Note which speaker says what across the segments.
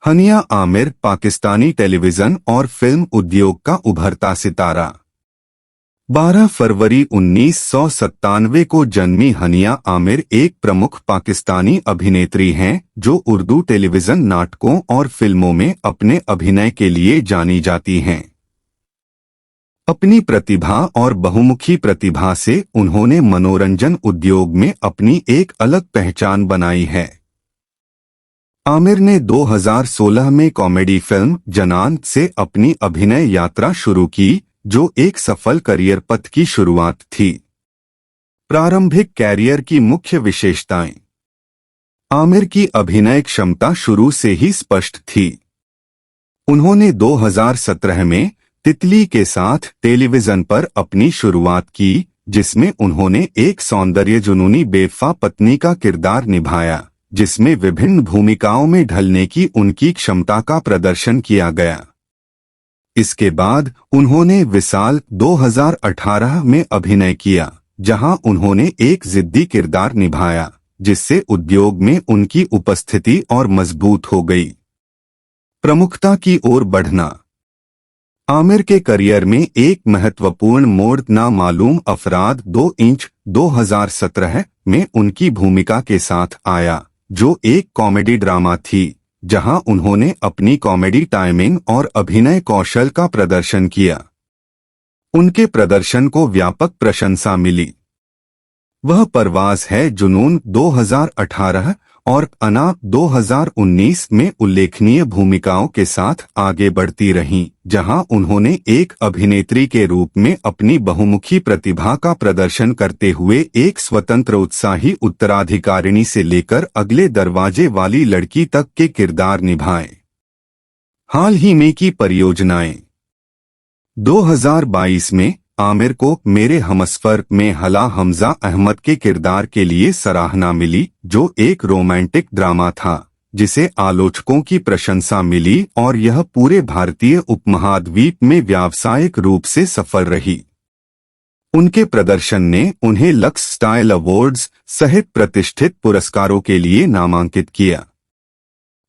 Speaker 1: Haniyeh Aamir Pakistani television और film उद्योग का उभरता सितारा। 12 फरवरी 1997 को जन्मी हनिया आमिर एक प्रमुख पाकिस्तानी अभिनेत्री हैं जो उर्दू टेलीविजन नाटकों और फिल्मों में अपने अभिनय के लिए जानी जाती हैं। अपनी प्रतिभा और बहुमुखी प्रतिभा से उन्होंने मनोरंजन उद्योग में अपनी एक अलग पहचान बनाई है। आमिर ने 2016 में कॉमेडी फिल्म जनान से अपनी अभिनय यात्रा शुरू की, जो एक सफल करियर पथ की शुरुआत थी। प्रारंभिक कैरियर की मुख्य विशेषताएं। आमिर की अभिनय क्षमता शुरू से ही स्पष्ट थी। उन्होंने 2017 में तितली के साथ टेलीविजन पर अपनी शुरुआत की, जिसमें उन्होंने एक सौंदर्य जुनूनी बेवफा पत्नी का किरदार निभाया, जिसमें विभिन्न भूमिकाओं में ढलने की उनकी क्षमता का प्रदर्शन किया गया। इसके बाद उन्होंने विसाल 2018 में अभिनय किया, जहां उन्होंने एक जिद्दी किरदार निभाया, जिससे उद्योग में उनकी उपस्थिति और मजबूत हो गई। प्रमुखता की ओर बढ़ना। आमिर के करियर में एक महत्वपूर्ण मोड़ नामालूम अफराद 2 इंच 2017 में उनकी भूमिका के साथ आया, जो एक कॉमेडी ड्रामा थी, जहां उन्होंने अपनी कॉमेडी टाइमिंग और अभिनय कौशल का प्रदर्शन किया। उनके प्रदर्शन को व्यापक प्रशंसा मिली। वह परवाज़ है जुनून 2018 और अना 2019 में उल्लेखनीय भूमिकाओं के साथ आगे बढ़ती रहीं, जहां उन्होंने एक अभिनेत्री के रूप में अपनी बहुमुखी प्रतिभा का प्रदर्शन करते हुए एक स्वतंत्र उत्साही उत्तराधिकारिणी से लेकर अगले दरवाजे वाली लड़की तक के किरदार निभाए। हाल ही में की परियोजनाएं। 2022 में आमिर को मेरे हमसफर में हला हमजा अहमद के किरदार के लिए सराहना मिली, जो एक रोमांटिक ड्रामा था, जिसे आलोचकों की प्रशंसा मिली और यह पूरे भारतीय उपमहाद्वीप में व्यावसायिक रूप से सफल रही। उनके प्रदर्शन ने उन्हें लक्स स्टाइल अवार्ड्स सहित प्रतिष्ठित पुरस्कारों के लिए नामांकित किया।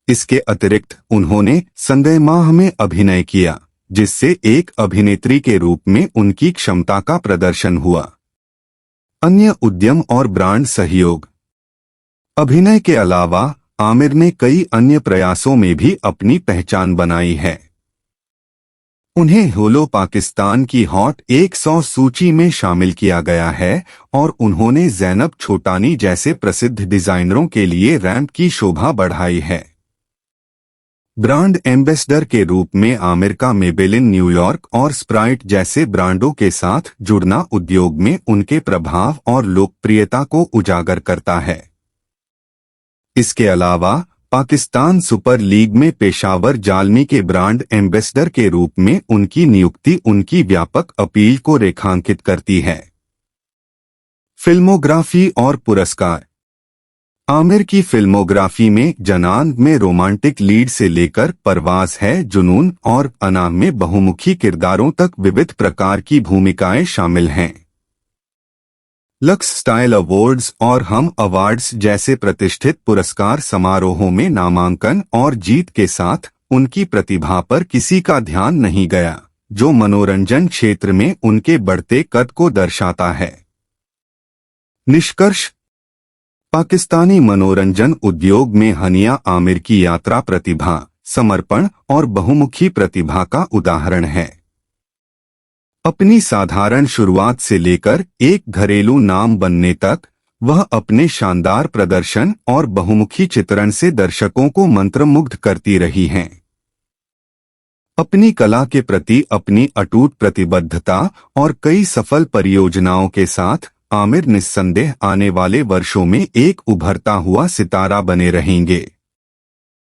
Speaker 1: इसके अतिरिक्त उन्होंने संदेह माह में अभिनय किया, जिससे एक अभिनेत्री के रूप में उनकी क्षमता का प्रदर्शन हुआ। अन्य उद्यम और ब्रांड सहयोग। अभिनय के अलावा आमिर ने कई अन्य प्रयासों में भी अपनी पहचान बनाई है। उन्हें होलो पाकिस्तान की हॉट 100 सूची में शामिल किया गया है और उन्होंने ज़ैनब छोटानी जैसे प्रसिद्ध डिजाइनरों के लिए रैंप की शोभा बढ़ाई है। ब्रांड एम्बेसडर के रूप में आमिर का मेबेलिन न्यूयॉर्क और स्प्राइट जैसे ब्रांडों के साथ जुड़ना उद्योग में उनके प्रभाव और लोकप्रियता को उजागर करता है। इसके अलावा पाकिस्तान सुपर लीग में पेशावर जालमी के ब्रांड एम्बेसडर के रूप में उनकी नियुक्ति उनकी व्यापक अपील को रेखांकित करती है। फिल्मोग्राफी और पुरस्कार। आमिर की फिल्मोग्राफी में जनान में रोमांटिक लीड से लेकर परवाज़ है जुनून और अना में बहुमुखी किरदारों तक विविध प्रकार की भूमिकाएं शामिल हैं। लक्स स्टाइल अवार्ड्स और हम अवार्ड्स जैसे प्रतिष्ठित पुरस्कार समारोहों में नामांकन और जीत के साथ उनकी प्रतिभा पर किसी का ध्यान नहीं गया, जो मनोरंजन क्षेत्र में उनके बढ़ते कद को दर्शाता है। निष्कर्ष। पाकिस्तानी मनोरंजन उद्योग में हनिया आमिर की यात्रा प्रतिभा, समर्पण और बहुमुखी प्रतिभा का उदाहरण है। अपनी साधारण शुरुआत से लेकर एक घरेलू नाम बनने तक वह अपने शानदार प्रदर्शन और बहुमुखी चित्रण से दर्शकों को मंत्रमुग्ध करती रही हैं। अपनी कला के प्रति अपनी अटूट प्रतिबद्धता और कई सफल परियोजनाओं के साथ आमिर निस्संदेह आने वाले वर्षों में एक उभरता हुआ सितारा बने रहेंगे।